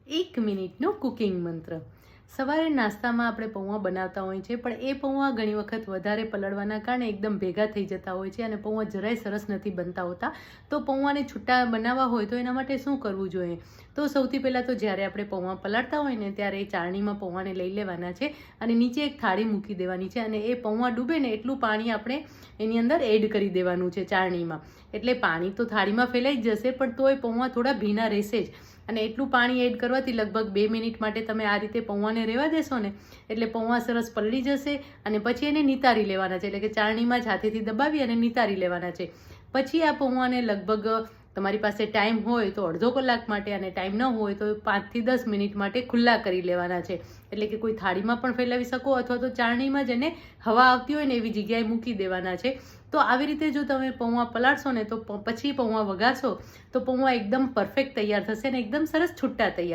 1 મિનિટનો કુકિંગ મંત્ર. સવારે નાસ્તામાં આપણે પૌવા બનાવતા હોઈએ છીએ, પણ એ પૌવા ઘણી વખત વધારે પલળવાના કારણે એકદમ ભેગા થઈ જતા હોય છે અને પૌવા જરાય સરસ નથી બનતા હોતા. તો પૌવાને છૂટા બનાવવા હોય તો એના માટે શું કરવું જોઈએ? તો સૌથી પહેલાં તો જ્યારે આપણે પૌવા પલાળતા હોય ને ત્યારે એ ચાળણીમાં પૌવાને લઈ લેવાના છે અને નીચે એક થાળી મૂકી દેવાની છે અને એ પૌવા ડૂબે ને એટલું પાણી આપણે એની અંદર એડ કરી દેવાનું છે ચાળણીમાં. એટલે પાણી તો થાળીમાં ફેલાઈ જ જશે, પણ તોય પૌવા થોડા ભીના રહેશે જ. અને એટલું પાણી એડ કરવાથી લગભગ 2 મિનિટ માટે તમે આ રીતે પૌવાને રહેવા દેશો ને એટલે પૌવા સરસ પલળી જશે અને પછી એને નિતારી લેવાના છે. એટલે કે ચાળણીમાં જ હાથેથી દબાવી અને નિતારી લેવાના છે. પછી આ પૌવાને લગભગ તમારી પાસે ટાઈમ હોય તો અડધો કલાક માટે અને ટાઈમ ન હોય તો 5 થી 10 મિનિટ માટે ખુલ્લા કરી લેવાના છે. એટલે કે કોઈ થાળીમાં પણ ફેલાવી શકો અથવા તો ચાળણીમાં જ એને હવા આવતી હોય ને એવી જગ્યાએ મૂકી દેવાના છે. તો આવી રીતે જો તમે પૌવા પલાળશો ને તો પછી પૌવા વઘારશો તો પૌવા એકદમ પરફેક્ટ તૈયાર થશે ને એકદમ સરસ છૂટા તૈયાર